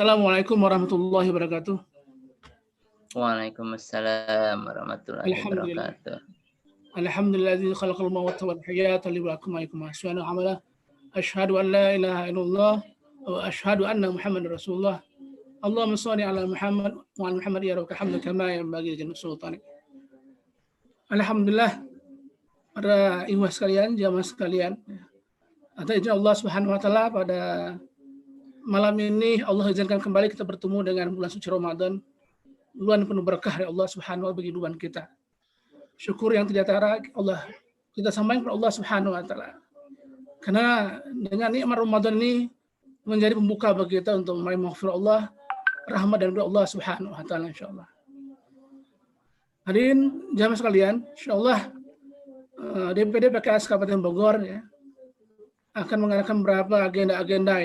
Assalamualaikum warahmatullahi wabarakatuh. Waalaikumsalam warahmatullahi Alhamdulillah. wabarakatuh. Alhamdulilladzi khalaqal mauta wal hayata liyabluwakum ayyukum ahsanu amala. Asyhadu an la ilaha illallah wa asyhadu anna Muhammadar Rasulullah. Allahumma shalli ala Muhammad wa ala Muhammad ya rabbal hamd kama yanbaghi li jalali sultani. Alhamdulillah, para ikhwah sekalian, jamaah sekalian. Atas izin Allah Subhanahu wa taala pada malam ini Allah izinkan kembali kita bertemu dengan bulan suci Ramadan. Bulan penuh berkah dari Allah Subhanahu wa taala bagi kehidupan kita. Syukur yang tidak tara Allah kita sampaikan kepada Allah Subhanahu wa taala. Karena dengan nikmat Ramadan ini menjadi pembuka bagi kita untuk meraih maghfirah Allah, rahmat dan ridha Allah Subhanahu wa taala insyaallah. Hadirin jamaah sekalian, insyaallah DPD PKS Kabupaten Bogor ya akan mengadakan beberapa agenda-agenda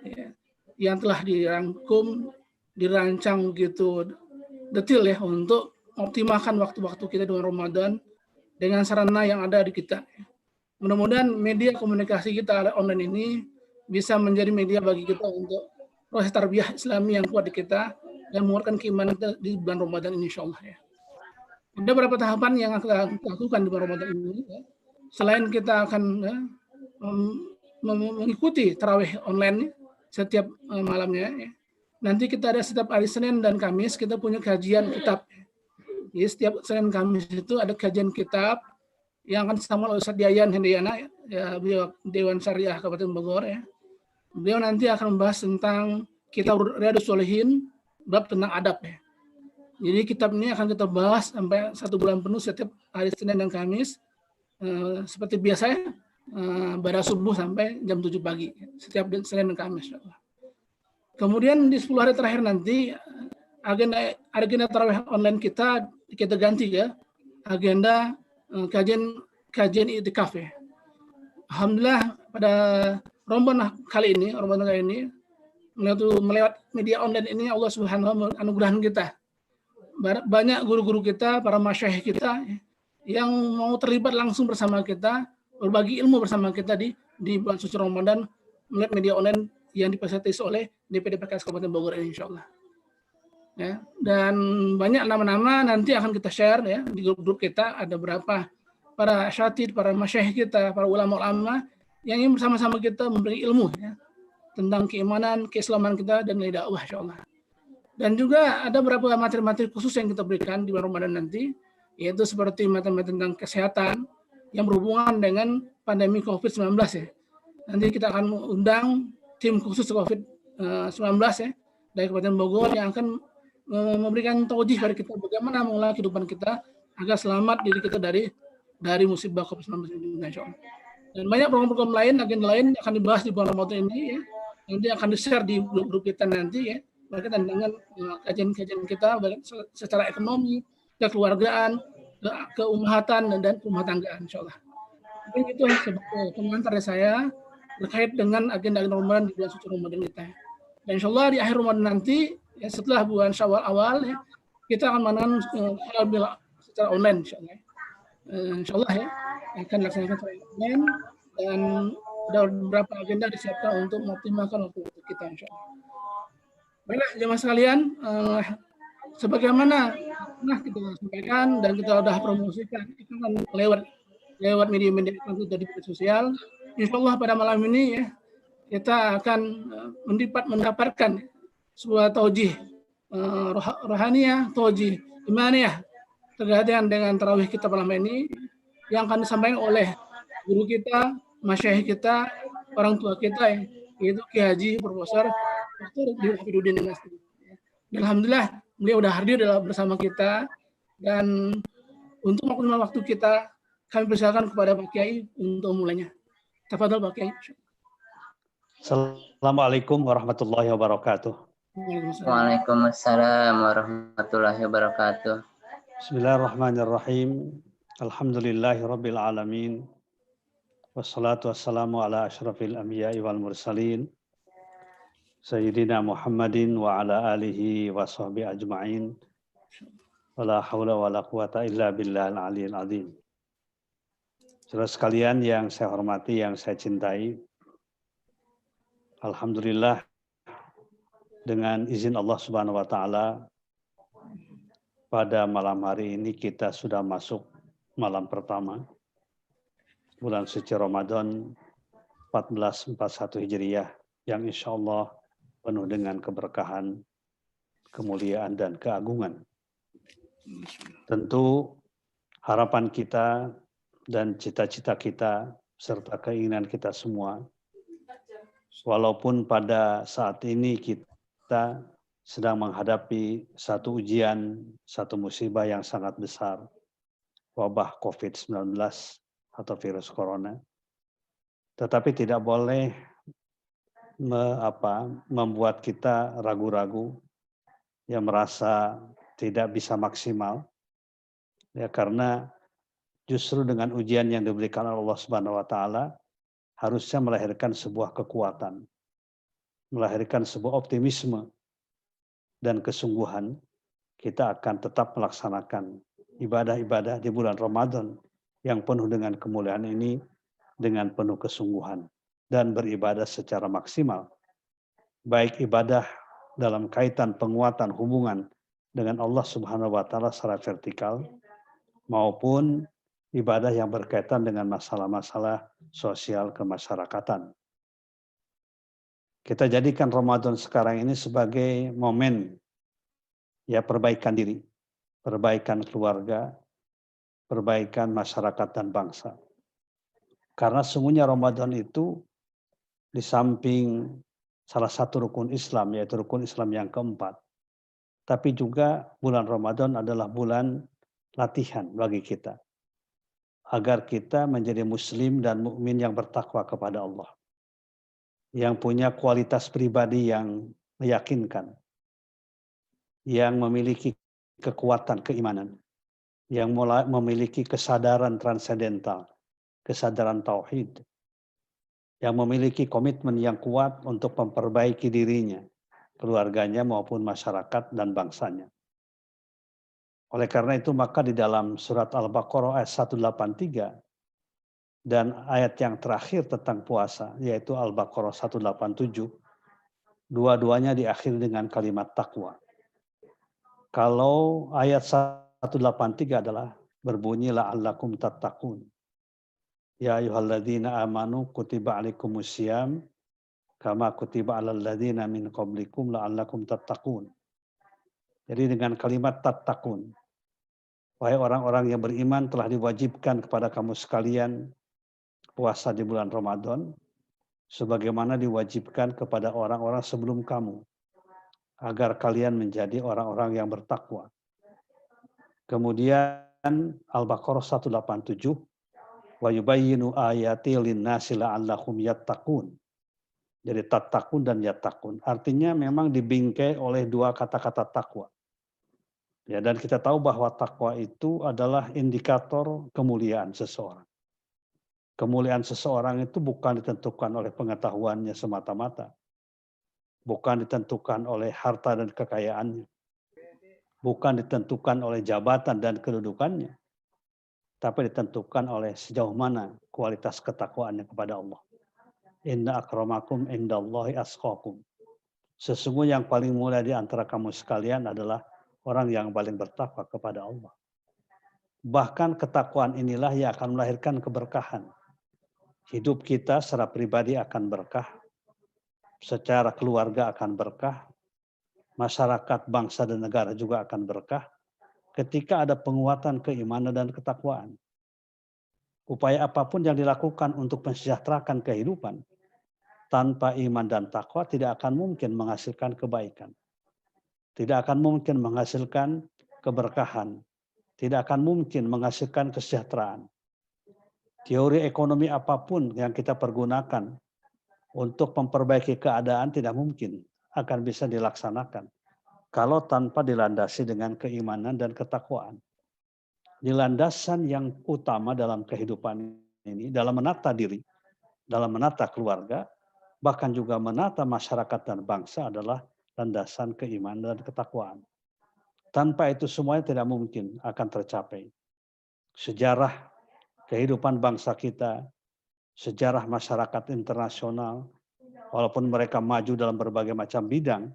ya, yang telah dirancang gitu detail ya untuk optimalkan waktu-waktu kita dengan Ramadan dengan sarana yang ada di kita. Mudah-mudahan media komunikasi kita online ini bisa menjadi media bagi kita untuk proses tarbiyah Islami yang kuat di kita dan menguatkan keimanan kita di bulan Ramadan ini insyaallah ya. Ada beberapa tahapan yang akan kita lakukan di bulan Ramadan ini ya. Selain kita akan mengikuti tarawih online setiap malamnya ya. Nanti kita ada setiap hari Senin dan Kamis kita punya kajian kitab. Jadi setiap Senin Kamis itu ada kajian kitab yang akan disampaikan oleh Ustaz Dian Hendriana ya, beliau Dewan Syariah Kabupaten Bogor ya. Beliau nanti akan membahas tentang kitab Riyadhus Shalihin bab tentang adab ya. Jadi kitab ini akan kita bahas sampai 1 bulan penuh setiap hari Senin dan Kamis seperti biasa ya, pada subuh sampai jam 7 pagi setiap Senin dan Kamis insyaallah. Kemudian di 10 hari terakhir nanti agenda tarawih online kita ganti ya, agenda kajian i'tikaf ya. Alhamdulillah pada Ramadan kali ini melewat media online ini Allah Subhanahu wa taala anugerahkan kita. Banyak guru-guru kita, para masyayikh kita yang mau terlibat langsung bersama kita, berbagi ilmu bersama kita di bulan suci Ramadan melalui media online yang difasilitasi oleh DPD PKS Kabupaten Bogor ini insyaallah. Ya, dan banyak nama-nama nanti akan kita share ya di grup-grup kita, ada berapa para syatid, para masyayikh kita, para ulama-ulama yang ingin bersama-sama kita memberi ilmu ya tentang keimanan, keislaman kita dan nilai dakwah insyaallah. Dan juga ada beberapa materi-materi khusus yang kita berikan di bulan Ramadan nanti, yaitu seperti materi tentang kesehatan yang berhubungan dengan pandemi COVID-19 ya. Nanti kita akan undang tim khusus COVID-19 ya dari Kabupaten Bogor yang akan memberikan taujih pada kita bagaimana mengelola kehidupan kita agar selamat diri kita dari musibah COVID-19 ini insyaallah. Dan banyak program-program lain, agenda lain yang akan dibahas di bulan Ramadan ini ya. Nanti akan di-share di grup-grup kita nanti ya. Berkaitan dengan kajian-kajian kita secara ekonomi, kekeluargaan, keumahatan dan rumah tanggaan insyaallah. Mungkin itu sebagai komentar dari saya terkait dengan agenda Ramadan di bulan suci Ramadan kita. Dan insyaallah di akhir Ramadan nanti ya, setelah bulan Syawal awal ya, kita akan mengadakan halal secara online insyaallah. Insyaallah ya akan dilaksanakan secara online dan ada beberapa agenda disiapkan untuk mengoptimalkan waktu kita insyaallah. Baiklah jemaah sekalian, sebagaimana kita sampaikan dan kita sudah promosikan itu kan lewat media-media kita di media sosial. Insyaallah pada malam ini ya kita akan mendapatkan sebuah taujih rohaniyah, taujih imaniyah terkait dengan tarawih kita malam ini yang akan disampaikan oleh guru kita, masyayikh kita, orang tua kita yaitu Kiai Haji Profesor Dr. Hafiduddin Nasri. Alhamdulillah beliau sudah hadir bersama kita dan untuk maksimal waktu kita kami persilakan kepada Pak Kiai untuk mulainya. Tafadhol Pak Kiai. Assalamualaikum warahmatullahi wabarakatuh. Waalaikumsalam warahmatullahi wabarakatuh. Bismillahirrahmanirrahim. Alhamdulillahirabbil alamin. Wassalatu wassalamu ala asyrafil anbiya'i wal mursalin. Sayyidina Muhammadin wa ala alihi wa sahbihi ajma'in. Wala haula wala quwata illa billahil aliyyil azim. Saudara sekalian yang saya hormati, yang saya cintai, alhamdulillah Dengan izin Allah Subhanahu wa taala, pada malam hari ini kita sudah masuk malam pertama bulan suci Ramadan 1441 Hijriah yang insya Allah penuh dengan keberkahan, kemuliaan dan keagungan. Tentu harapan kita dan cita-cita kita serta keinginan kita semua, walaupun pada saat ini kita sedang menghadapi satu ujian, satu musibah yang sangat besar, wabah COVID-19 atau virus corona, tetapi tidak boleh membuat kita ragu-ragu, yang merasa tidak bisa maksimal, ya, karena justru dengan ujian yang diberikan Allah Subhanahu wa taala harusnya melahirkan sebuah kekuatan, melahirkan sebuah optimisme dan kesungguhan. Kita akan tetap melaksanakan ibadah-ibadah di bulan Ramadan yang penuh dengan kemuliaan ini dengan penuh kesungguhan dan beribadah secara maksimal. Baik ibadah dalam kaitan penguatan hubungan dengan Allah Subhanahu wa taala secara vertikal maupun ibadah yang berkaitan dengan masalah-masalah sosial kemasyarakatan. Kita jadikan Ramadan sekarang ini sebagai momen ya perbaikan diri, perbaikan keluarga, perbaikan masyarakat dan bangsa. Karena sungguhnya Ramadan itu di samping salah satu rukun Islam, yaitu rukun Islam yang keempat, tapi juga bulan Ramadan adalah bulan latihan bagi kita, agar kita menjadi muslim dan mukmin yang bertakwa kepada Allah, yang punya kualitas pribadi yang meyakinkan, yang memiliki kekuatan keimanan, yang memiliki kesadaran transendental, kesadaran tauhid, yang memiliki komitmen yang kuat untuk memperbaiki dirinya, keluarganya maupun masyarakat dan bangsanya. Oleh karena itu maka di dalam surat Al-Baqarah ayat 183 dan ayat yang terakhir tentang puasa, yaitu Al-Baqarah 187, dua-duanya diakhiri dengan kalimat takwa. Kalau ayat 183 adalah berbunyi la'allakum tattaqun. Ya ayyuhalladzina amanu kutiba alaikumusiyam kama kutiba alal ladzina min qablikum la'allakum tattaqun. Jadi dengan kalimat tattaqun, wahai orang-orang yang beriman, telah diwajibkan kepada kamu sekalian puasa di bulan Ramadan sebagaimana diwajibkan kepada orang-orang sebelum kamu, agar kalian menjadi orang-orang yang bertakwa. Kemudian Al-Baqarah 187, wa yubayyinu ayati linnasi la'allahum yattaqun. Jadi tattaqun dan yattaqun. Artinya memang dibingkai oleh dua kata-kata takwa. Ya, dan kita tahu bahwa takwa itu adalah indikator kemuliaan seseorang. Kemuliaan seseorang itu bukan ditentukan oleh pengetahuannya semata-mata. Bukan ditentukan oleh harta dan kekayaannya. Bukan ditentukan oleh jabatan dan kedudukannya. Tapi ditentukan oleh sejauh mana kualitas ketakwaannya kepada Allah. Inna akramakum indallahi asqakum. Sesungguhnya yang paling mulia di antara kamu sekalian adalah orang yang paling bertakwa kepada Allah. Bahkan ketakwaan inilah yang akan melahirkan keberkahan. Hidup kita secara pribadi akan berkah, secara keluarga akan berkah, masyarakat, bangsa, dan negara juga akan berkah ketika ada penguatan keimanan dan ketakwaan. Upaya apapun yang dilakukan untuk mensejahterakan kehidupan tanpa iman dan takwa tidak akan mungkin menghasilkan kebaikan. Tidak akan mungkin menghasilkan keberkahan. Tidak akan mungkin menghasilkan kesejahteraan. Teori ekonomi apapun yang kita pergunakan untuk memperbaiki keadaan tidak mungkin akan bisa dilaksanakan kalau tanpa dilandasi dengan keimanan dan ketakwaan. Di landasan yang utama dalam kehidupan ini, dalam menata diri, dalam menata keluarga, bahkan juga menata masyarakat dan bangsa adalah landasan keimanan dan ketakwaan. Tanpa itu semuanya tidak mungkin akan tercapai. Sejarah kehidupan bangsa kita, sejarah masyarakat internasional, walaupun mereka maju dalam berbagai macam bidang,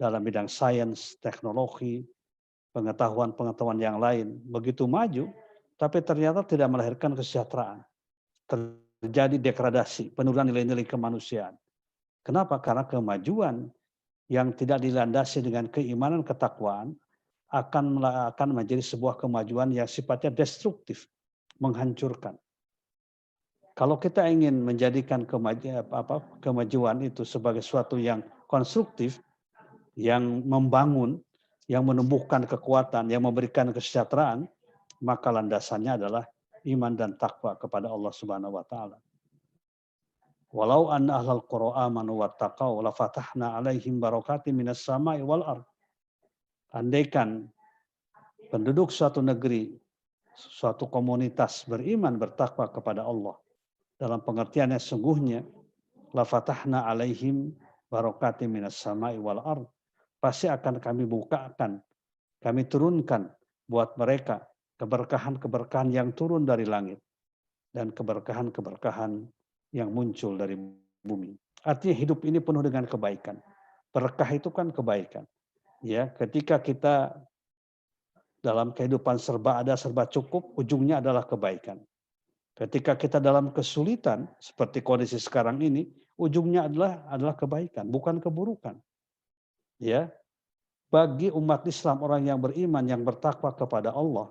dalam bidang sains, teknologi, pengetahuan-pengetahuan yang lain begitu maju, tapi ternyata tidak melahirkan kesejahteraan. Terjadi degradasi, penurunan nilai-nilai kemanusiaan. Kenapa? Karena kemajuan yang tidak dilandasi dengan keimanan ketakwaan akan menjadi sebuah kemajuan yang sifatnya destruktif, menghancurkan. Kalau kita ingin menjadikan kemajuan itu sebagai suatu yang konstruktif, yang membangun, yang menumbuhkan kekuatan, yang memberikan kesejahteraan, maka landasannya adalah iman dan takwa kepada Allah Subhanahu wa taala. Walau anna ahlal qura amanu wattaqau la fatahna 'alaihim barakatim minas sama'i wal ard. Andaikan penduduk suatu negeri, suatu komunitas beriman bertakwa kepada Allah, dalam pengertian yang sungguhnya, la fatahna 'alaihim barakatim minas sama'i wal ard. Pasti akan kami bukakan, kami turunkan buat mereka keberkahan-keberkahan yang turun dari langit dan keberkahan-keberkahan yang muncul dari bumi. Artinya hidup ini penuh dengan kebaikan. Berkah itu kan kebaikan. Ya, ketika kita dalam kehidupan serba ada, serba cukup, ujungnya adalah kebaikan. Ketika kita dalam kesulitan seperti kondisi sekarang ini, ujungnya adalah kebaikan, bukan keburukan. Ya. Bagi umat Islam, orang yang beriman, yang bertakwa kepada Allah,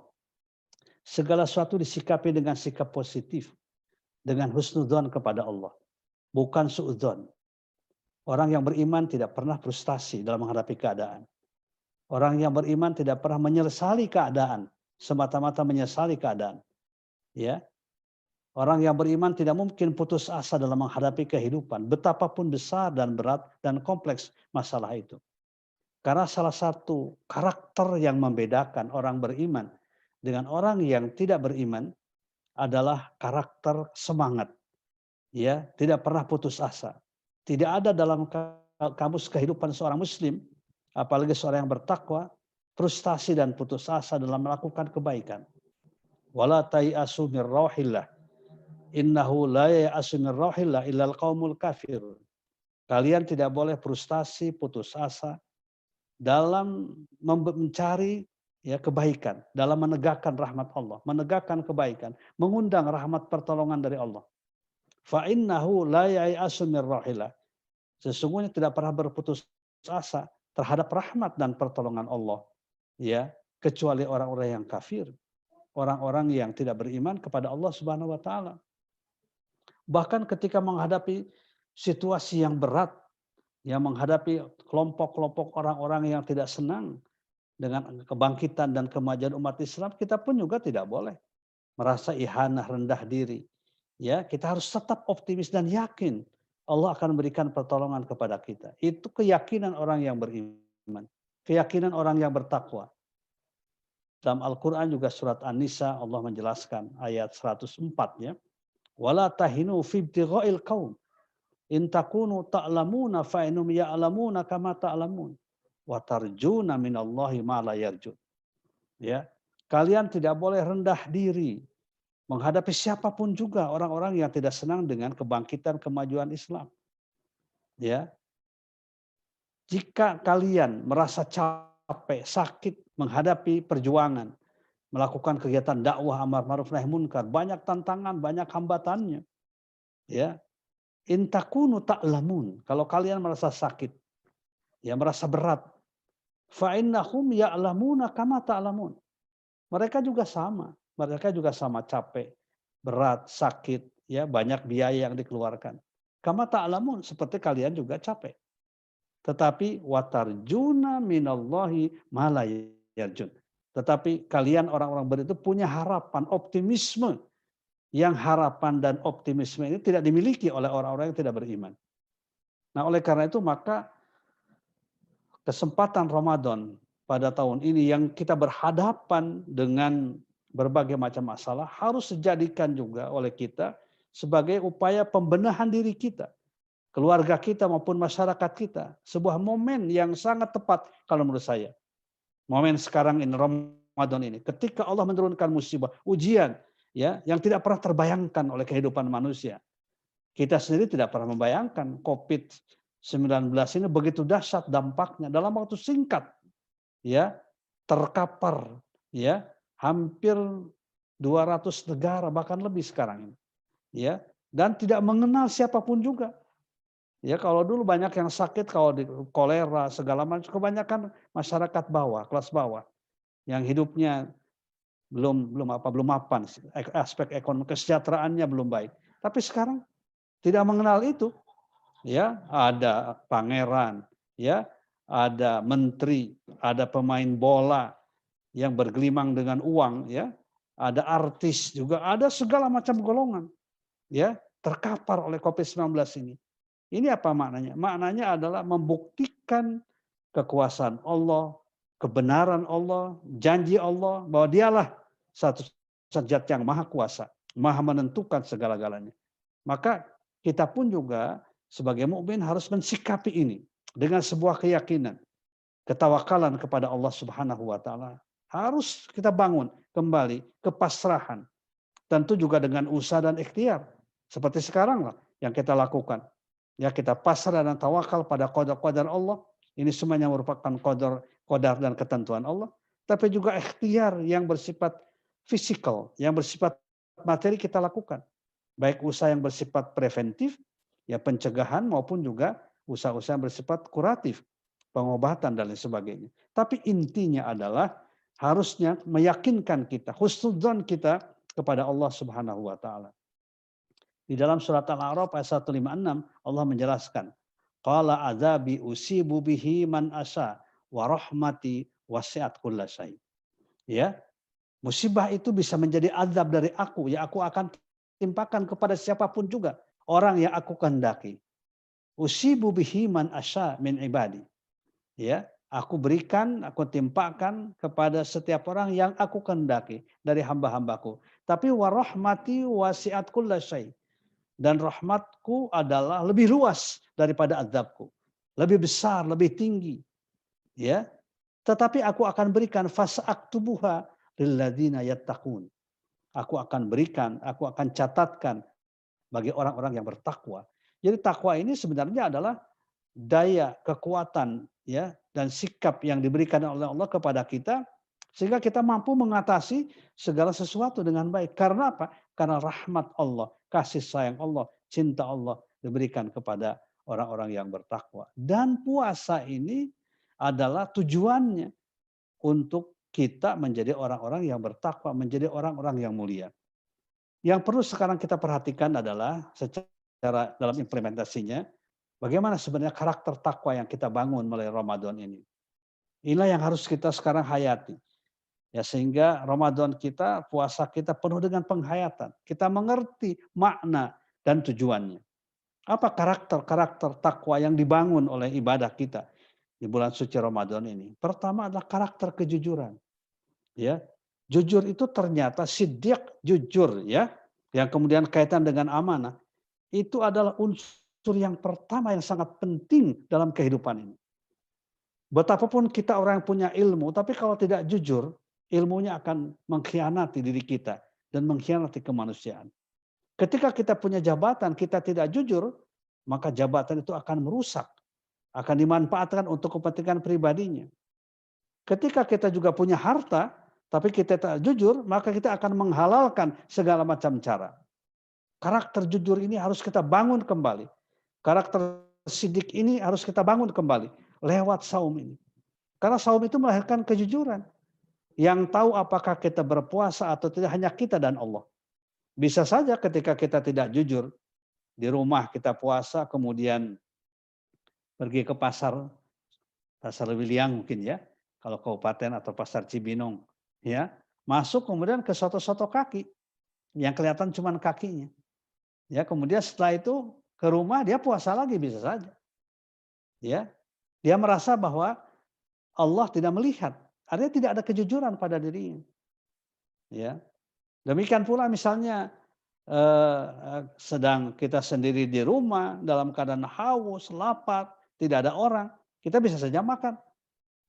segala sesuatu disikapi dengan sikap positif, dengan husnudzon kepada Allah, bukan suudzon. Orang yang beriman tidak pernah frustasi dalam menghadapi keadaan. Orang yang beriman tidak pernah menyesali keadaan, semata-mata menyesali keadaan. Ya, orang yang beriman tidak mungkin putus asa dalam menghadapi kehidupan, betapapun besar dan berat dan kompleks masalah itu. Karena salah satu karakter yang membedakan orang beriman dengan orang yang tidak beriman adalah karakter semangat. Ya, tidak pernah putus asa. Tidak ada dalam kamus kehidupan seorang muslim, apalagi seorang yang bertakwa, frustasi dan putus asa dalam melakukan kebaikan. Wala tayasu mir rauhillah. Innahu la ya'asu mir rauhillah illal qaumul kafir. Kalian tidak boleh frustasi, putus asa dalam mencari kebaikan, dalam menegakkan rahmat Allah, menegakkan kebaikan, mengundang rahmat pertolongan dari Allah. Fa innahu la ya'asu mir rauhillah. Sesungguhnya tidak pernah berputus asa terhadap rahmat dan pertolongan Allah, ya, kecuali orang-orang yang kafir, orang-orang yang tidak beriman kepada Allah Subhanahu wa taala. Bahkan ketika menghadapi situasi yang berat, yang menghadapi kelompok-kelompok orang-orang yang tidak senang dengan kebangkitan dan kemajuan umat Islam, kita pun juga tidak boleh merasa ihanah, rendah diri. Ya, kita harus tetap optimis dan yakin Allah akan memberikan pertolongan kepada kita. Itu keyakinan orang yang beriman, keyakinan orang yang bertakwa. Dalam Al-Quran juga surat An-Nisa Allah menjelaskan ayat 104 ya. Wala tahinu fi ibtigha'il qaum in takunu ta'lamuna fa innahum ya'lamuna kama ta'lamun wa tarjuna minallahi ma la yarjun. Ya, kalian tidak boleh rendah diri menghadapi siapapun juga orang-orang yang tidak senang dengan kebangkitan kemajuan Islam. Ya. Jika kalian merasa capek, sakit menghadapi perjuangan, melakukan kegiatan dakwah amar ma'ruf nahi munkar, banyak tantangan, banyak hambatannya. Ya. In takunu ta'lamun, kalau kalian merasa sakit, ya merasa berat, fa innahum ya'lamuna kama ta'lamun. Mereka juga sama capek, berat, sakit, ya banyak biaya yang dikeluarkan. Kama ta'lamun, seperti kalian juga capek. Tetapi watarjuna minallahi ma la yarjun. Tetapi kalian orang-orang beriman itu punya harapan, optimisme. Yang harapan dan optimisme ini tidak dimiliki oleh orang-orang yang tidak beriman. Nah, oleh karena itu maka kesempatan Ramadan pada tahun ini yang kita berhadapan dengan berbagai macam masalah harus dijadikan juga oleh kita sebagai upaya pembenahan diri kita, keluarga kita maupun masyarakat kita. Sebuah momen yang sangat tepat kalau menurut saya. Momen sekarang ini, Ramadan ini, ketika Allah menurunkan musibah, ujian, ya, yang tidak pernah terbayangkan oleh kehidupan manusia. Kita sendiri tidak pernah membayangkan COVID ini begitu dahsyat dampaknya dalam waktu singkat, ya, terkapar, ya, hampir 200 negara bahkan lebih sekarang ini, ya, dan tidak mengenal siapapun juga. Ya, kalau dulu banyak yang sakit kalau di kolera segala macam, kebanyakan masyarakat bawah, kelas bawah yang hidupnya belum mapan, aspek ekonomi kesejahteraannya belum baik. Tapi sekarang tidak mengenal itu. Ya, ada pangeran, ya, ada menteri, ada pemain bola yang bergelimang dengan uang, ya, ada artis juga, ada segala macam golongan, ya, terkapar oleh COVID-19 ini. Ini apa maknanya? Maknanya adalah membuktikan kekuasaan Allah, kebenaran Allah, janji Allah bahwa Dialah satu zat yang maha kuasa, maha menentukan segala-galanya. Maka kita pun juga sebagai mukmin harus mensikapi ini dengan sebuah keyakinan, ketawakalan kepada Allah Subhanahu wa taala. Harus kita bangun kembali kepasrahan. Tentu juga dengan usaha dan ikhtiar. Seperti sekarang lah yang kita lakukan. Ya, kita pasrah dan tawakal pada qadar Allah. Ini semuanya merupakan qadar dan ketentuan Allah. Tapi juga ikhtiar yang bersifat fisikal, yang bersifat materi kita lakukan. Baik usaha yang bersifat preventif, ya pencegahan, maupun juga usaha-usaha yang bersifat kuratif, pengobatan dan lain sebagainya. Tapi intinya adalah harusnya meyakinkan kita, husnudzon kita kepada Allah Subhanahu wa taala. Di dalam surat Al-A'raf ayat 156 Allah menjelaskan, qala adzabi usibu bihi man asya wa rahmati wasi'at kullasyai. Ya, musibah itu bisa menjadi azab dari aku, ya aku akan timpakan kepada siapapun juga, orang yang aku kehendaki. Usibu bihi man asya min ibadi. Ya, aku berikan, aku timpakan kepada setiap orang yang aku kehendaki dari hamba-hambaku. Tapi warahmati wasi'at kullasyai. Dan rahmatku adalah lebih luas daripada azabku. Lebih besar, lebih tinggi. Ya. Tetapi aku akan berikan fasa'aktubuha lilladzina yattaqun. Aku akan berikan, aku akan catatkan bagi orang-orang yang bertakwa. Jadi takwa ini sebenarnya adalah daya, kekuatan, ya, dan sikap yang diberikan oleh Allah kepada kita sehingga kita mampu mengatasi segala sesuatu dengan baik. Karena apa? Karena rahmat Allah, kasih sayang Allah, cinta Allah diberikan kepada orang-orang yang bertakwa. Dan puasa ini adalah tujuannya untuk kita menjadi orang-orang yang bertakwa, menjadi orang-orang yang mulia. Yang perlu sekarang kita perhatikan adalah secara dalam implementasinya, bagaimana sebenarnya karakter takwa yang kita bangun melalui Ramadan ini. Inilah yang harus kita sekarang hayati. Ya, sehingga Ramadan kita, puasa kita penuh dengan penghayatan. Kita mengerti makna dan tujuannya. Apa karakter takwa yang dibangun oleh ibadah kita di bulan suci Ramadan ini? Pertama adalah karakter kejujuran. Ya, jujur itu ternyata siddiq, jujur, ya, yang kemudian kaitan dengan amanah. Itu adalah unsur yang pertama yang sangat penting dalam kehidupan ini. Betapapun kita orang yang punya ilmu, tapi kalau tidak jujur, ilmunya akan mengkhianati diri kita dan mengkhianati kemanusiaan. Ketika kita punya jabatan, kita tidak jujur, maka jabatan itu akan merusak, akan dimanfaatkan untuk kepentingan pribadinya. Ketika kita juga punya harta, tapi kita tidak jujur, maka kita akan menghalalkan segala macam cara. Karakter jujur ini harus kita bangun kembali. Karakter sidik ini harus kita bangun kembali lewat saum ini. Karena saum itu melahirkan kejujuran. Yang tahu apakah kita berpuasa atau tidak hanya kita dan Allah. Bisa saja ketika kita tidak jujur, di rumah kita puasa, kemudian pergi ke pasar Wiliang mungkin ya, kalau kabupaten atau pasar Cibinong, ya, masuk kemudian ke soto-soto kaki, yang kelihatan cuma kakinya. Ya, kemudian setelah itu ke rumah dia puasa lagi bisa saja. Ya, dia merasa bahwa Allah tidak melihat, artinya tidak ada kejujuran pada dirinya. Ya, demikian pula misalnya sedang kita sendiri di rumah dalam keadaan haus, lapar, tidak ada orang, kita bisa saja makan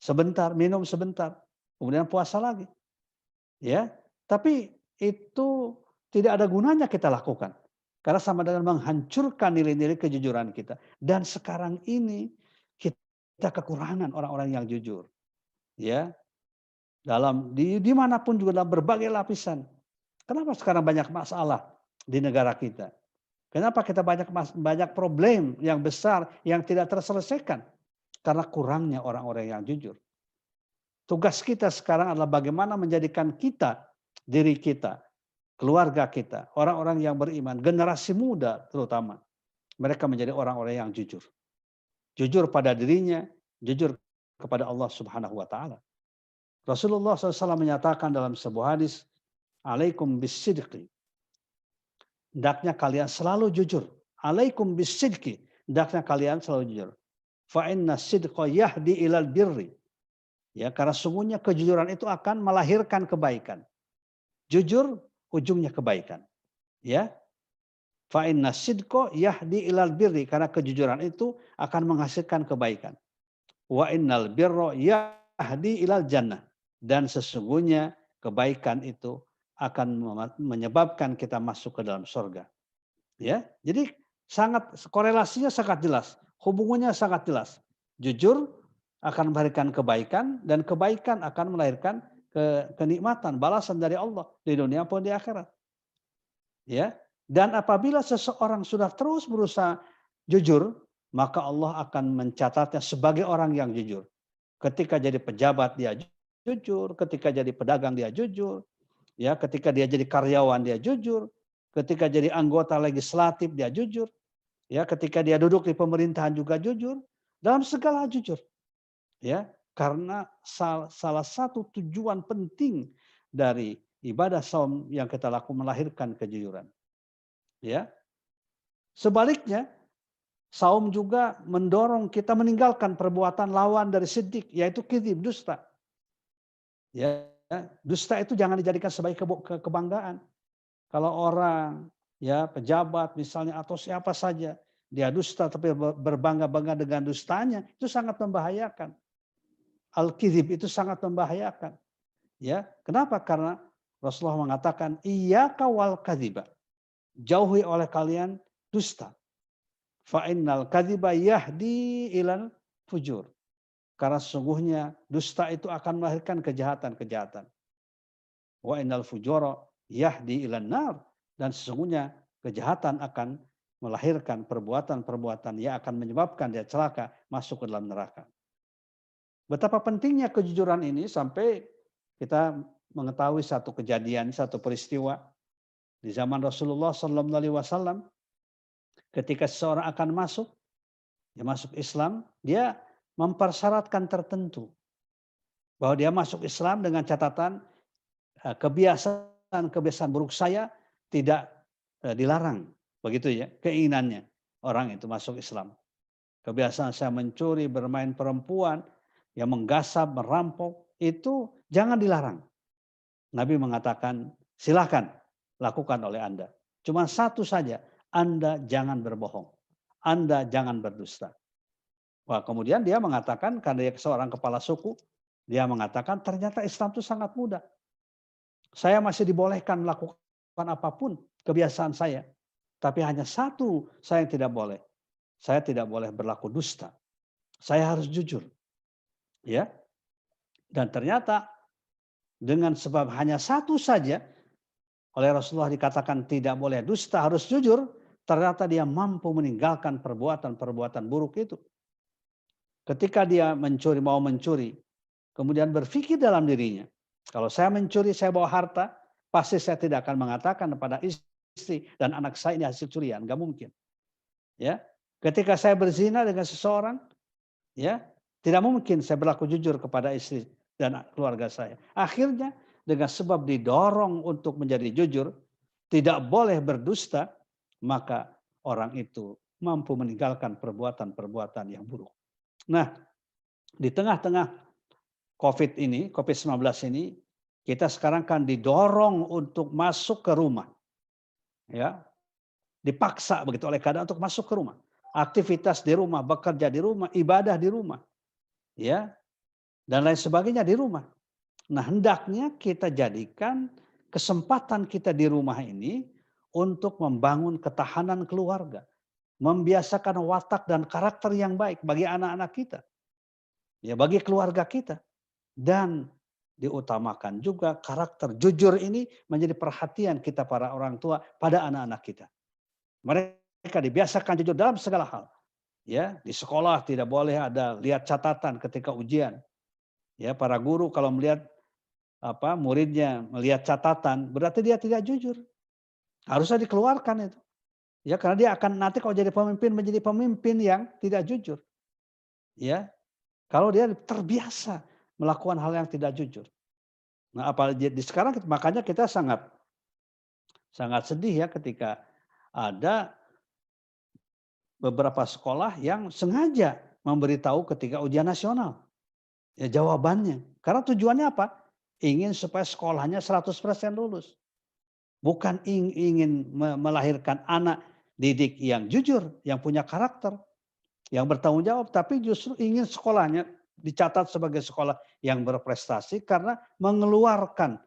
sebentar, minum sebentar, kemudian puasa lagi. Ya, tapi itu tidak ada gunanya kita lakukan. Karena sama dengan menghancurkan nilai-nilai kejujuran kita. Dan sekarang ini kita kekurangan orang-orang yang jujur. Ya, dimanapun juga dalam berbagai lapisan. Kenapa sekarang banyak masalah di negara kita? Kenapa kita banyak problem yang besar yang tidak terselesaikan? Karena kurangnya orang-orang yang jujur. Tugas kita sekarang adalah bagaimana menjadikan kita, diri kita, keluarga kita, orang-orang yang beriman, generasi muda terutama, mereka menjadi orang-orang yang jujur. Jujur pada dirinya, jujur kepada Allah Subhanahu wa taala. Rasulullah SAW menyatakan dalam sebuah hadis, "Alaikum bisidqi." Hendaknya kalian selalu jujur. Alaikum bisidqi. Hendaknya kalian selalu jujur. Fa inna sidqa yahdi ilal birri. Ya, karena sungguhnya kejujuran itu akan melahirkan kebaikan. Jujur ujungnya kebaikan. Ya. Fa inna sidqa yahdi ilal birri, karena kejujuran itu akan menghasilkan kebaikan. Wa innal birra yahdi ilal jannah, dan sesungguhnya kebaikan itu akan menyebabkan kita masuk ke dalam surga. Ya. Jadi korelasinya sangat jelas, hubungannya sangat jelas. Jujur akan melahirkan kebaikan, dan kebaikan akan melahirkan kenikmatan, balasan dari Allah di dunia maupun di akhirat. Ya. Dan apabila seseorang sudah terus berusaha jujur, maka Allah akan mencatatnya sebagai orang yang jujur. Ketika jadi pejabat dia jujur, ketika jadi pedagang dia jujur, ya, ketika dia jadi karyawan dia jujur, ketika jadi anggota legislatif dia jujur, ya, ketika dia duduk di pemerintahan juga jujur, dalam segala jujur. Ya, karena salah satu tujuan penting dari ibadah saum yang kita lakukan melahirkan kejujuran. Ya. Sebaliknya, saum juga mendorong kita meninggalkan perbuatan lawan dari siddiq, yaitu kizib, dusta. Ya, dusta itu jangan dijadikan sebagai kebanggaan. Kalau orang, ya, pejabat misalnya atau siapa saja, dia dusta tapi berbangga-bangga dengan dustanya, itu sangat membahayakan. Al-kizib itu sangat membahayakan. Ya, kenapa? Karena Rasulullah mengatakan, iyyaka wal kadziba. Jauhi oleh kalian dusta. Fa innal kadziba yahdi ilal fujur. Karena sesungguhnya dusta itu akan melahirkan kejahatan-kejahatan. Wa innal fujura yahdi ilan nar. Dan sesungguhnya kejahatan akan melahirkan perbuatan-perbuatan yang akan menyebabkan dia celaka masuk ke dalam neraka. Betapa pentingnya kejujuran ini sampai kita mengetahui satu kejadian, satu peristiwa di zaman Rasulullah SAW. Ketika seseorang akan masuk Islam, dia mempersyaratkan tertentu bahwa dia masuk Islam dengan catatan kebiasaan buruk saya tidak dilarang, begitu ya keinginannya orang itu masuk Islam. Kebiasaan saya mencuri, bermain perempuan, yang menggasap, merampok, itu jangan dilarang. Nabi mengatakan, silakan lakukan oleh Anda. Cuma satu saja, Anda jangan berbohong. Anda jangan berdusta. Wah, kemudian dia mengatakan, karena dia seorang kepala suku, dia mengatakan ternyata Islam itu sangat mudah. Saya masih dibolehkan melakukan apapun kebiasaan saya. Tapi hanya satu saya yang tidak boleh. Saya tidak boleh berlaku dusta. Saya harus jujur. Ya, dan ternyata dengan sebab hanya satu saja oleh Rasulullah dikatakan tidak boleh dusta, harus jujur, ternyata dia mampu meninggalkan perbuatan-perbuatan buruk itu. Ketika dia mau mencuri, kemudian berpikir dalam dirinya, kalau saya mencuri, saya bawa harta, pasti saya tidak akan mengatakan kepada istri dan anak saya ini hasil curian, nggak mungkin. Ya, ketika saya berzina dengan seseorang, ya, tidak mungkin saya berlaku jujur kepada istri dan keluarga saya. Akhirnya dengan sebab didorong untuk menjadi jujur, tidak boleh berdusta, maka orang itu mampu meninggalkan perbuatan-perbuatan yang buruk. Nah, di tengah-tengah COVID-19 ini, kita sekarang kan didorong untuk masuk ke rumah. Ya. Dipaksa begitu oleh keadaan untuk masuk ke rumah. Aktivitas di rumah, bekerja di rumah, ibadah di rumah. Ya, dan lain sebagainya di rumah. Nah, hendaknya kita jadikan kesempatan kita di rumah ini untuk membangun ketahanan keluarga, membiasakan watak dan karakter yang baik bagi anak-anak kita, ya bagi keluarga kita, dan diutamakan juga karakter jujur ini menjadi perhatian kita para orang tua pada anak-anak kita. Mereka dibiasakan jujur dalam segala hal. Ya, di sekolah tidak boleh ada lihat catatan ketika ujian. Ya, para guru kalau melihat muridnya melihat catatan, berarti dia tidak jujur. Harusnya dikeluarkan itu. Ya, karena dia akan nanti kalau jadi pemimpin menjadi pemimpin yang tidak jujur. Ya. Kalau dia terbiasa melakukan hal yang tidak jujur. Nah, apalagi di sekarang makanya kita sangat sedih ya ketika ada beberapa sekolah yang sengaja memberitahu ketika ujian nasional. Ya jawabannya. Karena tujuannya apa? Ingin supaya sekolahnya 100% lulus. Bukan ingin melahirkan anak didik yang jujur, yang punya karakter, yang bertanggung jawab, tapi justru ingin sekolahnya dicatat sebagai sekolah yang berprestasi karena mengeluarkan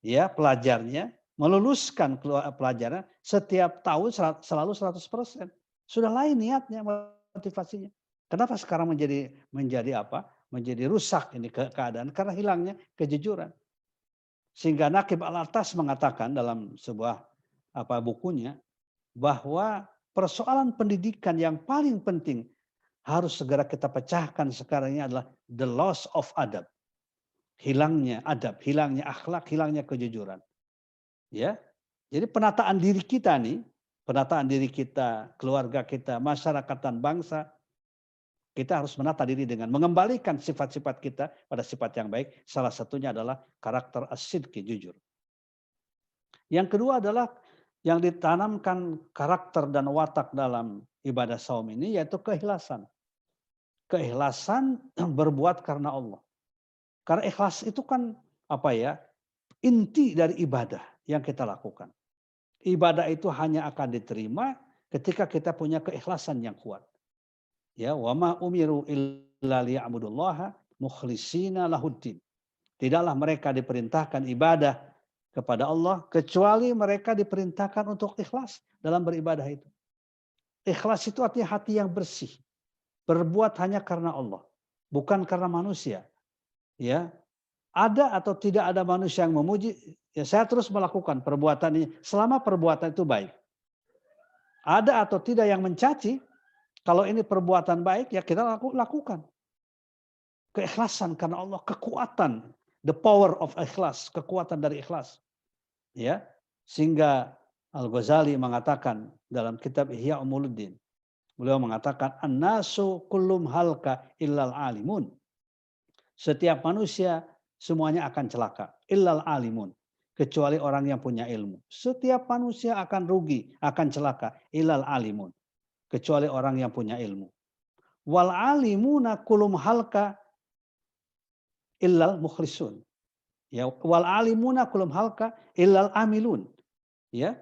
ya pelajarnya, meluluskan pelajaran setiap tahun selalu 100%. Sudah lain niatnya, motivasinya. Kenapa sekarang menjadi apa? Menjadi rusak ini keadaan karena hilangnya kejujuran. Sehingga Naqib Al-Atas mengatakan dalam sebuah bukunya bahwa persoalan pendidikan yang paling penting harus segera kita pecahkan sekarang ini adalah the loss of adab. Hilangnya adab, hilangnya akhlak, hilangnya kejujuran. Ya. Jadi penataan diri kita nih, penataan diri kita, keluarga kita, masyarakat dan bangsa, kita harus menata diri dengan mengembalikan sifat-sifat kita pada sifat yang baik. Salah satunya adalah karakter as-sidqi, jujur. Yang kedua adalah yang ditanamkan karakter dan watak dalam ibadah saum ini yaitu keikhlasan. Keikhlasan berbuat karena Allah. Karena ikhlas itu kan inti dari ibadah yang kita lakukan. Ibadah itu hanya akan diterima ketika kita punya keikhlasan yang kuat. Ya, wa ma umiru illa liya'budullaha mukhlishina lahuddin. Tidaklah mereka diperintahkan ibadah kepada Allah kecuali mereka diperintahkan untuk ikhlas dalam beribadah itu. Ikhlas itu artinya hati yang bersih. Berbuat hanya karena Allah, bukan karena manusia. Ya. Ada atau tidak ada manusia yang memuji, ya saya terus melakukan perbuatan ini selama perbuatan itu baik. Ada atau tidak yang mencaci, kalau ini perbuatan baik ya kita lakukan. Keikhlasan karena Allah, kekuatan, the power of ikhlas, kekuatan dari ikhlas. Ya, sehingga Al-Ghazali mengatakan dalam kitab Ihya Ulumuddin, beliau mengatakan an-nasu kullum halka illal alimun. Setiap manusia semuanya akan celaka, illal alimun, kecuali orang yang punya ilmu. Setiap manusia akan rugi, akan celaka, illal alimun, kecuali orang yang punya ilmu. Wal alimuna kulum halka illal mukhlisun. Ya, wal alimuna kulum halka illal amilun. Ya.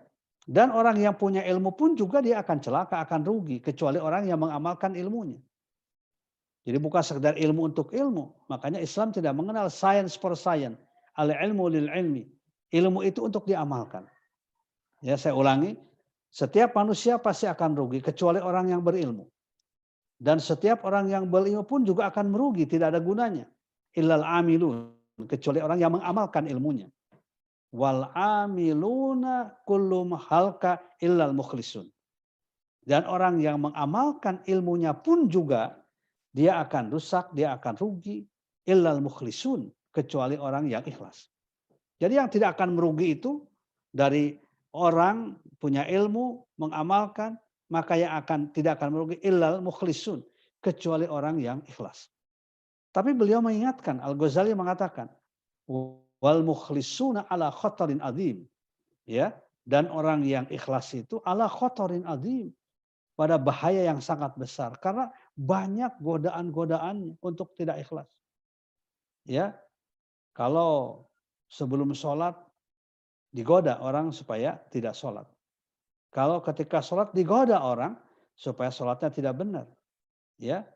Dan orang yang punya ilmu pun juga dia akan celaka, akan rugi, kecuali orang yang mengamalkan ilmunya. Jadi bukan sekedar ilmu untuk ilmu. Makanya Islam tidak mengenal science for science. Al-ilmu lil ilmi. Ilmu itu untuk diamalkan. Ya, saya ulangi. Setiap manusia pasti akan rugi kecuali orang yang berilmu. Dan setiap orang yang berilmu pun juga akan merugi, tidak ada gunanya. Illal amilun, kecuali orang yang mengamalkan ilmunya. Wal amiluna kullum halka illal mukhlisun. Dan orang yang mengamalkan ilmunya pun juga dia akan rusak, dia akan rugi, illal mukhlisun, kecuali orang yang ikhlas. Jadi yang tidak akan merugi itu dari orang punya ilmu, mengamalkan, maka yang tidak akan merugi illal mukhlisun, kecuali orang yang ikhlas. Tapi beliau mengingatkan, Al-Ghazali mengatakan, wal mukhlisuna ala khatarin azim. Ya, dan orang yang ikhlas itu ala khatarin azim, pada bahaya yang sangat besar karena banyak godaan-godaan untuk tidak ikhlas. Ya. Kalau sebelum sholat digoda orang supaya tidak sholat. Kalau ketika sholat digoda orang supaya sholatnya tidak benar. Ya.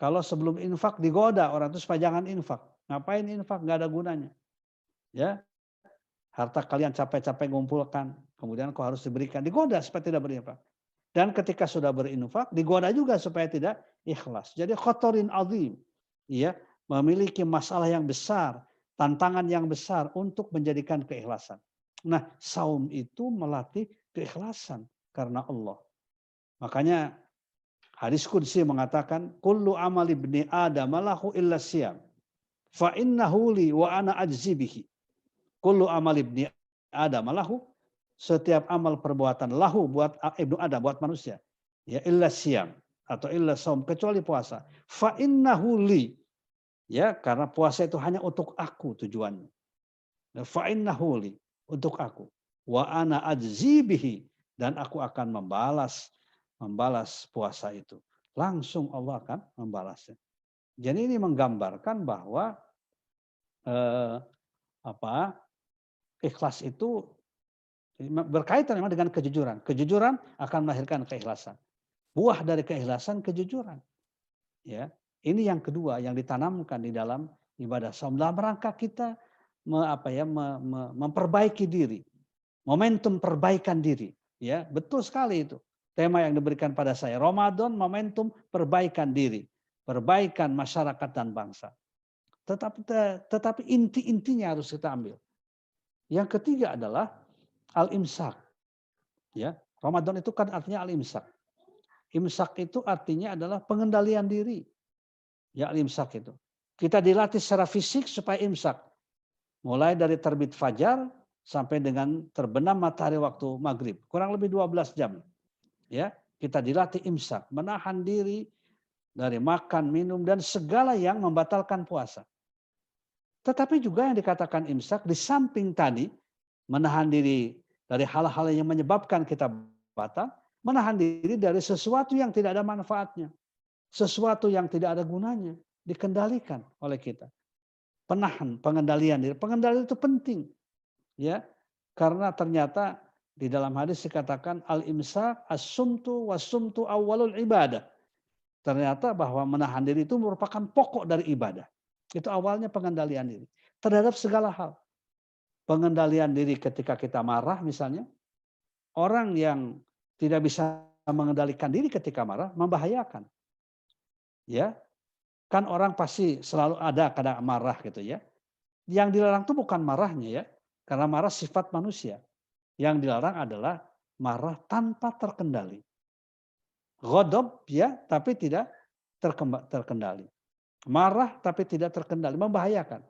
Kalau sebelum infak digoda orang itu supaya jangan infak. Ngapain infak? Nggak ada gunanya. Ya. Harta kalian capek-capek ngumpulkan, kemudian kau harus diberikan. Digoda supaya tidak berinfak. Dan ketika sudah berinfak, digoda juga supaya tidak ikhlas. Jadi khotorin azim. Ya, memiliki masalah yang besar, tantangan yang besar untuk menjadikan keikhlasan. Nah, saum itu melatih keikhlasan karena Allah. Makanya hadis qudsi mengatakan, kullu amali ibni Adam lahu illa siyam. Fa innahu li wa ana ajzi bihi. Kullu amali ibni Adam lahu, setiap amal perbuatan lahu buat ibnu Adam, buat manusia. Ya illa siyam atau illa saum, kecuali puasa. Fa innahu li. Ya, karena puasa itu hanya untuk aku tujuannya. Fa innahu li, untuk aku. Wa ana ajzi bihi, dan aku akan membalas puasa itu. Langsung Allah akan membalasnya. Jadi ini menggambarkan bahwa ikhlas itu berkaitan memang dengan kejujuran. Kejujuran akan melahirkan keikhlasan. Buah dari keikhlasan kejujuran. Ya, ini yang kedua yang ditanamkan di dalam ibadah saum dalam rangka kita memperbaiki diri. Momentum perbaikan diri. Ya, betul sekali itu. Tema yang diberikan pada saya, Ramadan momentum perbaikan diri, perbaikan masyarakat dan bangsa. Tetapi inti-intinya harus kita ambil. Yang ketiga adalah al-imsak. Ya, Ramadan itu kan artinya al-imsak. Imsak itu artinya adalah pengendalian diri. Ya, al-imsak itu. Kita dilatih secara fisik supaya imsak. Mulai dari terbit fajar sampai dengan terbenam matahari waktu maghrib. Kurang lebih 12 jam. Ya, kita dilatih imsak, menahan diri dari makan, minum, dan segala yang membatalkan puasa. Tetapi juga yang dikatakan imsak, di samping tadi, menahan diri dari hal-hal yang menyebabkan kita batal, menahan diri dari sesuatu yang tidak ada manfaatnya. Sesuatu yang tidak ada gunanya, dikendalikan oleh kita. Pengendalian diri. Pengendalian itu penting. Ya, karena ternyata di dalam hadis dikatakan al-imsak as-sumtu was-sumtu awwalul ibadah. Ternyata bahwa menahan diri itu merupakan pokok dari ibadah. Itu awalnya pengendalian diri terhadap segala hal. Pengendalian diri ketika kita marah misalnya. Orang yang tidak bisa mengendalikan diri ketika marah membahayakan. Ya. Kan orang pasti selalu ada kadang marah gitu ya. Yang dilarang itu bukan marahnya ya. Karena marah sifat manusia. Yang dilarang adalah marah tanpa terkendali. Ghadab ya, tapi tidak terkendali. Marah tapi tidak terkendali, membahayakan.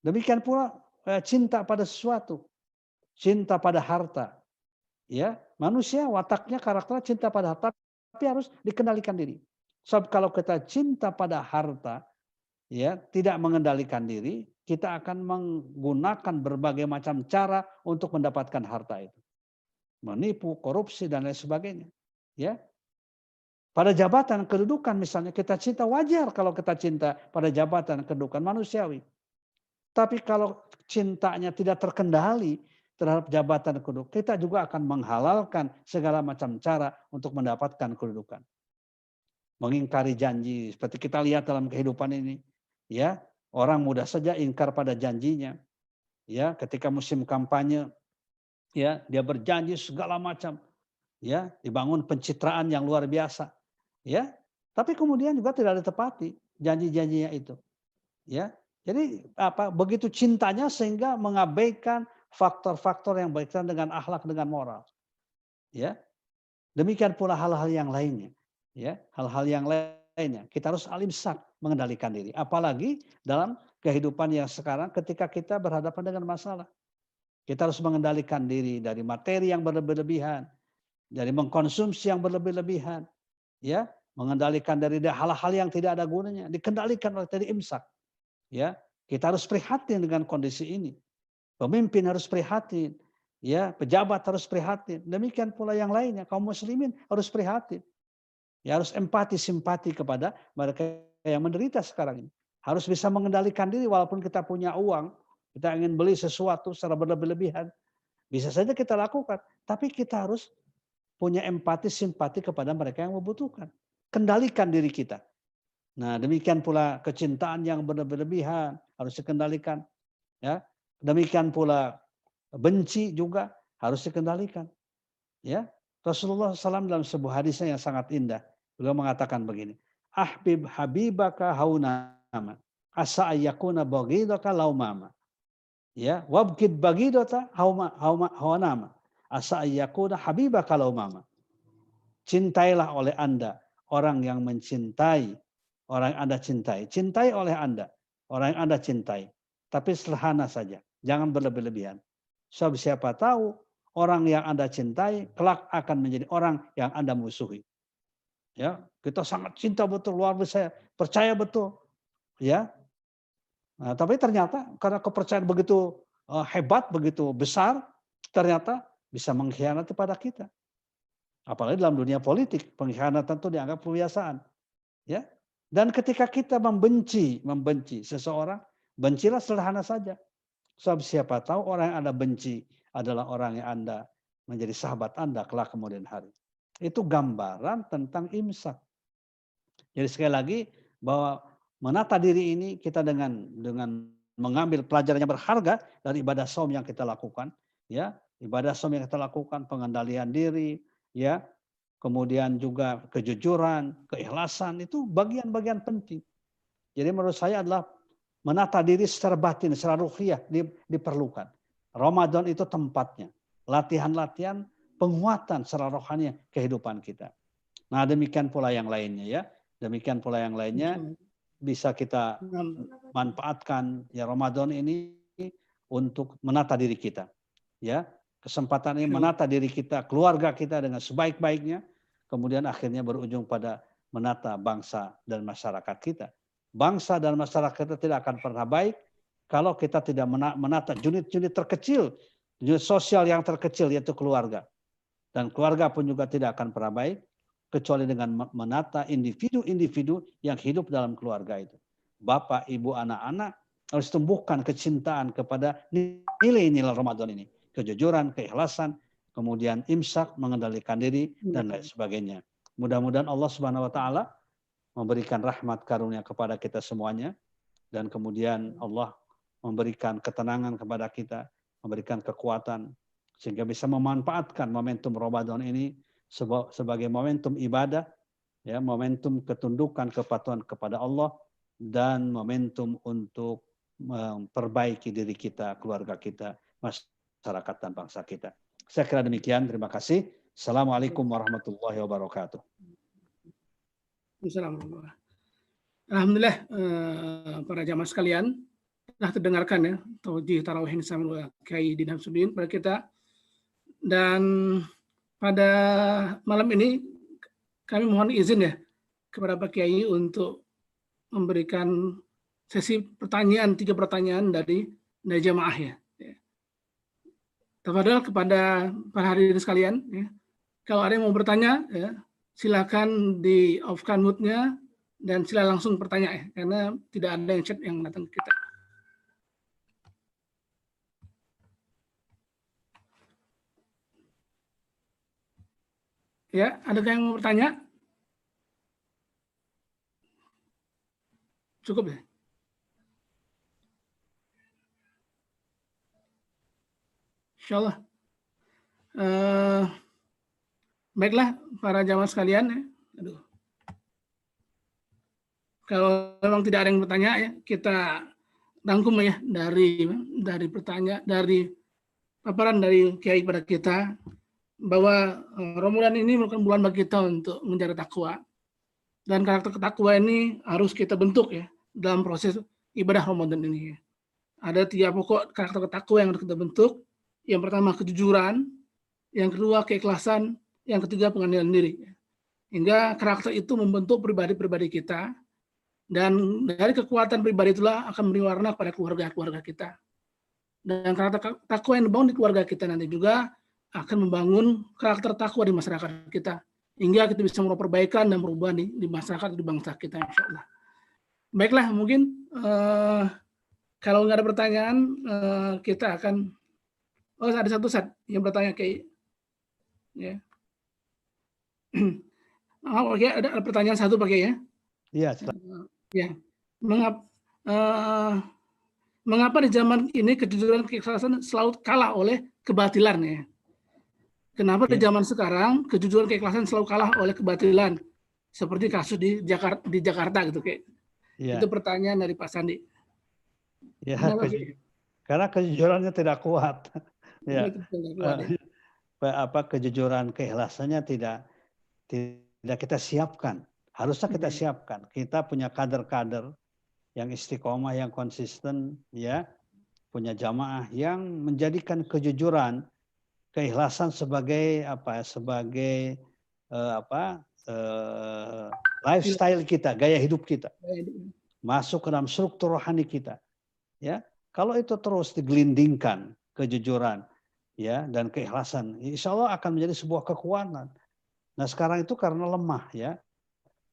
Demikian pula cinta pada sesuatu, cinta pada harta. Ya, manusia wataknya karakternya cinta pada harta, tapi harus dikendalikan diri. Sebab kalau kita cinta pada harta, ya tidak mengendalikan diri, kita akan menggunakan berbagai macam cara untuk mendapatkan harta itu. Menipu, korupsi dan lain sebagainya. Ya. Pada jabatan, kedudukan misalnya kita cinta, wajar kalau kita cinta pada jabatan, kedudukan manusiawi. Tapi kalau cintanya tidak terkendali terhadap jabatan kedudukan, kita juga akan menghalalkan segala macam cara untuk mendapatkan kedudukan. Mengingkari janji, seperti kita lihat dalam kehidupan ini. Ya, orang mudah saja ingkar pada janjinya. Ya, ketika musim kampanye, ya dia berjanji segala macam. Ya, dibangun pencitraan yang luar biasa. Ya, tapi kemudian juga tidak ditepati janji-janjinya itu. Ya, jadi begitu cintanya sehingga mengabaikan faktor-faktor yang berkaitan dengan akhlak, dengan moral. Ya, demikian pula hal-hal yang lainnya. Ya, hal-hal yang lainnya kita harus al-imsak, mengendalikan diri. Apalagi dalam kehidupan yang sekarang ketika kita berhadapan dengan masalah. Kita harus mengendalikan diri dari materi yang berlebihan, dari mengkonsumsi yang berlebihan. Ya, mengendalikan dari hal-hal yang tidak ada gunanya, dikendalikan oleh tadi imsak. Ya, kita harus prihatin dengan kondisi ini. Pemimpin harus prihatin, ya, pejabat harus prihatin. Demikian pula yang lainnya, kaum muslimin harus prihatin. Ya, harus empati, simpati kepada mereka yang menderita sekarang ini. Harus bisa mengendalikan diri walaupun kita punya uang, kita ingin beli sesuatu secara berlebihan. Bisa saja kita lakukan, tapi kita harus punya empati, simpati kepada mereka yang membutuhkan. Kendalikan diri kita. Nah, demikian pula kecintaan yang berlebihan harus dikendalikan. Ya, demikian pula benci juga harus dikendalikan. Ya, Rasulullah SAW dalam sebuah hadisnya yang sangat indah, beliau mengatakan begini, ahbib habibaka haunama, asa ayyakuna baghidaka laumama. Ya, wabkid baghidata haunama, asa ayyakuna habibaka laumama. Cintailah oleh Anda orang yang mencintai orang yang Anda cintai. Cintai oleh Anda orang yang Anda cintai. Tapi sederhana saja, jangan berlebih-lebihan. Sebab siapa tahu orang yang Anda cintai kelak akan menjadi orang yang Anda musuhi. Ya, kita sangat cinta betul, luar biasa, percaya betul. Ya. Nah, tapi ternyata karena kepercayaan begitu hebat, begitu besar, ternyata bisa mengkhianati pada kita. Apalagi dalam dunia politik, pengkhianatan itu dianggap kebiasaan. Ya. Dan ketika kita membenci seseorang, bencilah sederhana saja. Sebab siapa tahu orang yang Anda benci adalah orang yang Anda menjadi sahabat Anda kelak kemudian hari. Itu gambaran tentang imsak. Jadi sekali lagi bahwa menata diri ini kita dengan mengambil pelajaran yang berharga dari ibadah saum yang kita lakukan, ya, ibadah saum yang kita lakukan, pengendalian diri, ya, kemudian juga kejujuran, keikhlasan, itu bagian-bagian penting. Jadi menurut saya adalah menata diri secara batin, secara ruhiyah diperlukan. Ramadan itu tempatnya. Latihan-latihan penguatan secara rohani kehidupan kita. Nah, demikian pula yang lainnya ya. Demikian pula yang lainnya bisa kita manfaatkan ya Ramadan ini untuk menata diri kita. Ya, kesempatan ini menata diri kita, keluarga kita dengan sebaik-baiknya, kemudian akhirnya berujung pada menata bangsa dan masyarakat kita. Bangsa dan masyarakat kita tidak akan pernah baik kalau kita tidak menata unit-unit terkecil, unit sosial yang terkecil yaitu keluarga. Dan keluarga pun juga tidak akan pernah baik kecuali dengan menata individu-individu yang hidup dalam keluarga itu. Bapak, ibu, anak-anak harus tumbuhkan kecintaan kepada nilai-nilai Ramadan ini. Kejujuran, keikhlasan, kemudian imsak, mengendalikan diri, dan lain sebagainya. Mudah-mudahan Allah Subhanahu wa Ta'ala memberikan rahmat karunia kepada kita semuanya, dan kemudian Allah memberikan ketenangan kepada kita, memberikan kekuatan, sehingga bisa memanfaatkan momentum Ramadan ini sebagai momentum ibadah, ya, momentum ketundukan kepatuhan kepada Allah, dan momentum untuk memperbaiki diri kita, keluarga kita, masyarakat dan bangsa kita. Saya kira demikian. Terima kasih. Assalamualaikum warahmatullahi wabarakatuh. Alhamdulillah para jamaah sekalian telah terdengarkan ya taujih tarawih yang disampaikan Kiai Din Hamsuddin pada kita, dan pada malam ini kami mohon izin ya kepada Pak Kiai untuk memberikan sesi pertanyaan, 3 pertanyaan dari jamaah ya. Tafadhol kepada para hadirin sekalian ya. Kalau ada yang mau bertanya ya, silakan di off-kan mute-nya dan sila langsung bertanya ya, karena tidak ada yang chat yang datang ke kita. Ya, adakah yang mau bertanya? Cukup ya? Insyaallah. Baiklah para jamaah sekalian ya. Aduh. Kalau memang tidak ada yang bertanya ya, kita rangkum ya dari pertanyaan, dari paparan dari Kiai pada kita, bahwa Ramadan ini merupakan bulan bagi kita untuk menjaga takwa, dan karakter takwa ini harus kita bentuk ya dalam proses ibadah Ramadan ini. Ada 3 pokok karakter takwa yang harus kita bentuk. Yang pertama kejujuran, yang kedua keikhlasan, yang ketiga pengendalian diri. Hingga karakter itu membentuk pribadi-pribadi kita, dan dari kekuatan pribadi itulah akan memberi warna pada keluarga-keluarga kita. Dan karakter takwa yang dibangun di keluarga kita nanti juga akan membangun karakter takwa di masyarakat kita, hingga kita bisa melakukan perbaikan dan perubahan di masyarakat, di bangsa kita, insya Allah. Baiklah, mungkin kalau nggak ada pertanyaan, kita akan ada satu set yang bertanya kayak ya. Oke, ada pertanyaan satu pakai ya? Iya. Ya, mengapa di zaman ini kejujuran keikhlasan selalu kalah oleh kebatilan ya? Kenapa di Ya, zaman sekarang kejujuran keikhlasan selalu kalah oleh kebatilan? Seperti kasus di Jakarta gitu kayak. Itu ya, pertanyaan dari Pak Sandi. ya, Kenapa kayak? karena kejujurannya tidak kuat. Karena Ya, itu tidak kuat ya. kejujuran keikhlasannya tidak kita siapkan. Harusnya kita siapkan. Kita punya kader-kader yang istiqomah, yang konsisten, ya, punya jamaah yang menjadikan kejujuran, keikhlasan sebagai sebagai lifestyle kita, gaya hidup kita, masuk ke dalam struktur rohani kita. Ya, kalau itu terus digelindingkan kejujuran, ya, dan keikhlasan, insya Allah akan menjadi sebuah kekuatan. Nah sekarang itu karena lemah, ya,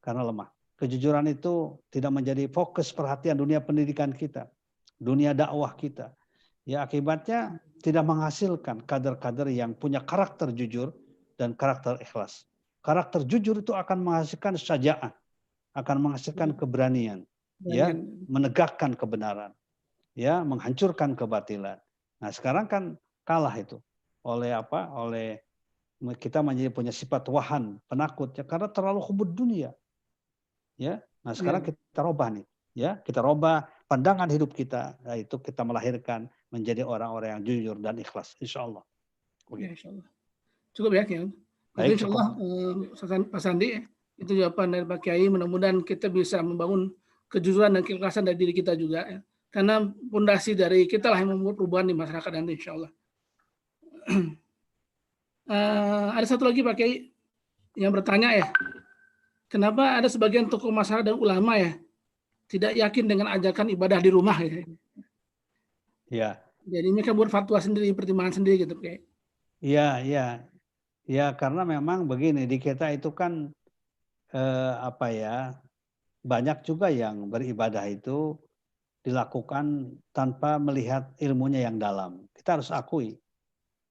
karena lemah. Kejujuran itu tidak menjadi fokus perhatian dunia pendidikan kita, dunia dakwah kita. Ya akibatnya tidak menghasilkan kader-kader yang punya karakter jujur dan karakter ikhlas. Karakter jujur itu akan menghasilkan syaja'ah, akan menghasilkan keberanian, ya, menegakkan kebenaran, ya, menghancurkan kebatilan. Nah sekarang kan kalah itu oleh kita menjadi punya sifat wahan, penakut, ya, karena terlalu hubud dunia. Ya, nah sekarang kita robah nih, ya, kita robah pandangan hidup kita, yaitu kita melahirkan menjadi orang-orang yang jujur dan ikhlas, insya Allah. Ya, insya Allah. Cukup ya, Kiai. Itu insya Allah, Pak Sandi, itu jawaban dari Pak Kiai. Mudah-mudahan kita bisa membangun kejujuran dan keikhlasan dari diri kita juga. Ya. Karena fondasi dari kita lah yang membuat perubahan di masyarakat nanti, insya Allah. Ada satu lagi Pak Kiai yang bertanya ya, kenapa ada sebagian tokoh masyarakat dan ulama ya tidak yakin dengan ajakan ibadah di rumah ya? Ya. Jadi mereka buat fatwa sendiri, pertimbangan sendiri gitu Kiai. Ya, karena memang begini di kita itu kan banyak juga yang beribadah itu dilakukan tanpa melihat ilmunya yang dalam. Kita harus akui,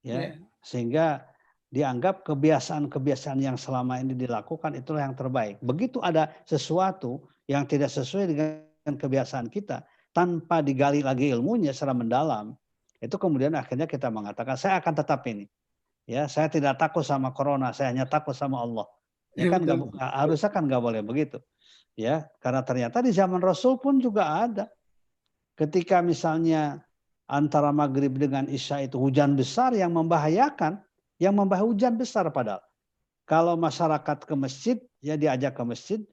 ya, sehingga dianggap kebiasaan-kebiasaan yang selama ini dilakukan itulah yang terbaik. Begitu ada sesuatu yang tidak sesuai dengan kebiasaan kita, tanpa digali lagi ilmunya secara mendalam, itu kemudian akhirnya kita mengatakan saya akan tetap ini. Ya, saya tidak takut sama corona, saya hanya takut sama Allah. Ya kan harusnya kan nggak boleh begitu. Ya, karena ternyata di zaman Rasul pun juga ada. Ketika misalnya antara maghrib dengan isya itu hujan besar yang membahayakan, hujan besar padahal. Kalau masyarakat ke masjid, ya diajak ke masjid,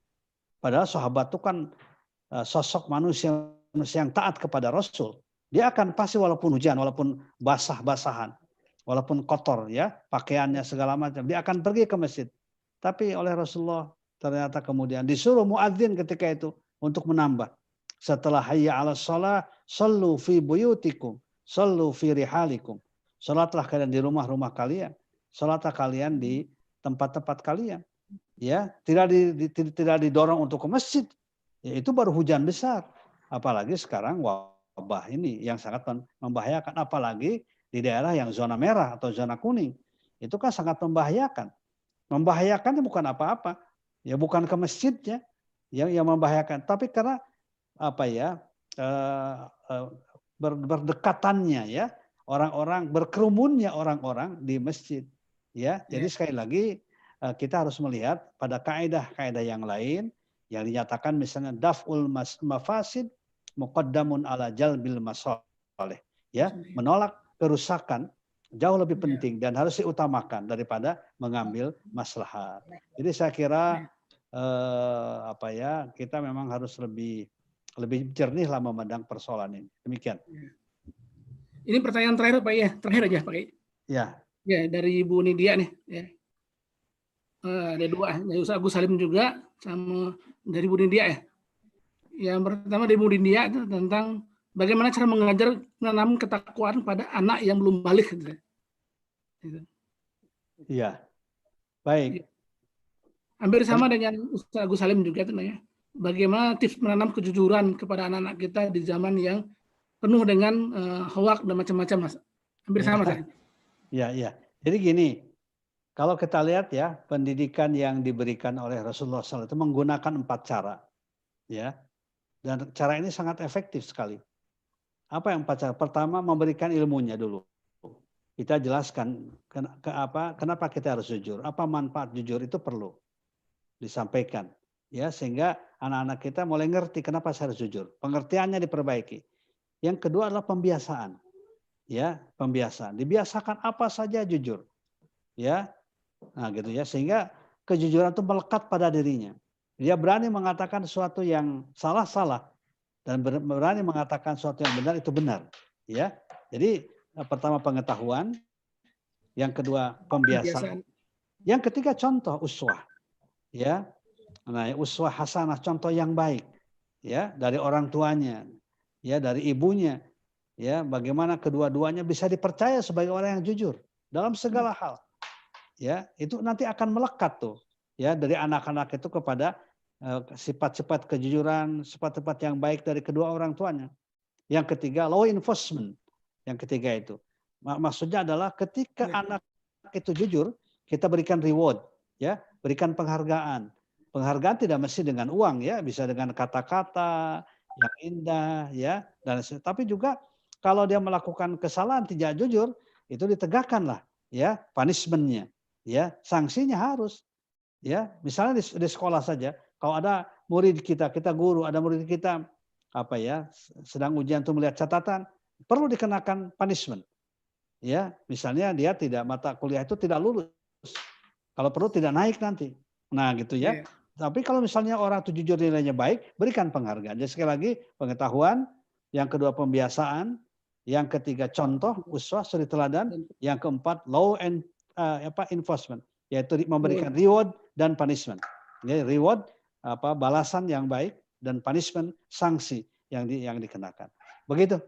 padahal sahabat itu kan sosok manusia yang taat kepada Rasul. Dia akan pasti walaupun hujan, walaupun basah-basahan, walaupun kotor, ya pakaiannya segala macam, dia akan pergi ke masjid. Tapi oleh Rasulullah ternyata kemudian disuruh muadzin ketika itu untuk menambah. Setelah hayya 'alas shalah, shallu fi buyutikum, shallu fi rihalikum. Salatlah kalian di rumah-rumah kalian, salatlah kalian di tempat-tempat kalian. Ya, tidak didorong untuk ke masjid. Ya, itu baru hujan besar. Apalagi sekarang wabah ini yang sangat membahayakan, apalagi di daerah yang zona merah atau zona kuning. Itu kan sangat membahayakan. Membahayakannya bukan apa-apa. Ya bukan ke masjidnya yang membahayakan, tapi karena berdekatannya, ya, orang-orang, berkerumunnya orang-orang di masjid. Ya, jadi sekali lagi kita harus melihat pada kaidah-kaidah yang lain yang dinyatakan, misalnya daf'ul mafasid muqaddamun ala jalbil masalih. Ya, menolak kerusakan jauh lebih penting dan harus diutamakan daripada mengambil maslahat. Jadi saya kira kita memang harus lebih jernih lah memandang persoalan ini. Demikian. Ini pertanyaan terakhir Pak ya, terakhir aja Pak. Ya. Ya, dari Ibu Nidia nih. Ya. Ada dua, dari Ustaz Agus Salim juga sama dari Bu Nidia ya. Yang pertama dari Bu Nidia itu tentang bagaimana cara menanam ketakwaan pada anak yang belum balik. Iya, baik. Hampir sama dengan Ustaz Agus Salim juga itu ya. Bagaimana tips menanam kejujuran kepada anak-anak kita di zaman yang penuh dengan hoak dan macam-macam, Mas. Hampir sama saya. Iya. Jadi gini. Kalau kita lihat ya, pendidikan yang diberikan oleh Rasulullah SAW itu menggunakan 4 cara. Ya. Dan cara ini sangat efektif sekali. Apa yang empat cara? Pertama, memberikan ilmunya dulu. Kita jelaskan kenapa kita harus jujur. Apa manfaat jujur itu perlu disampaikan. Ya, sehingga anak-anak kita mulai ngerti kenapa saya harus jujur. Pengertiannya diperbaiki. Yang kedua adalah pembiasaan. Ya, pembiasaan. Dibiasakan apa saja jujur. Ya. Nah, gitu ya. Sehingga kejujuran itu melekat pada dirinya. Dia berani mengatakan sesuatu yang salah dan berani mengatakan sesuatu yang benar itu benar. Ya. Jadi pertama pengetahuan, yang kedua pembiasaan, yang ketiga contoh uswah. Ya. Nah, uswah hasanah, contoh yang baik. Ya, dari orang tuanya, ya, dari ibunya. Ya, bagaimana kedua-duanya bisa dipercaya sebagai orang yang jujur dalam segala hal. Ya, itu nanti akan melekat tuh, ya, dari anak-anak itu kepada sifat-sifat kejujuran, sifat-sifat yang baik dari kedua orang tuanya. Yang ketiga, law enforcement. Yang ketiga itu. Maksudnya adalah ketika anak itu jujur, kita berikan reward, ya, berikan penghargaan. Penghargaan tidak mesti dengan uang, ya, bisa dengan kata-kata yang indah, ya, dan tapi juga kalau dia melakukan kesalahan tidak jujur, itu ditegakkanlah, ya, punishment-nya, ya, sanksinya harus, ya. Misalnya di sekolah saja, kalau ada murid kita guru, ada murid kita sedang ujian untuk melihat catatan, perlu dikenakan punishment. Ya, misalnya dia tidak mata kuliah itu tidak lulus. Kalau perlu tidak naik nanti. Nah, gitu ya. Tapi kalau misalnya orang itu jujur nilainya baik, berikan penghargaan. Jadi sekali lagi pengetahuan, yang kedua pembiasaan, yang ketiga contoh, uswah, suri teladan, yang keempat law and enforcement, yaitu memberikan reward dan punishment. Ya, reward balasan yang baik dan punishment sanksi yang dikenakan. Begitu.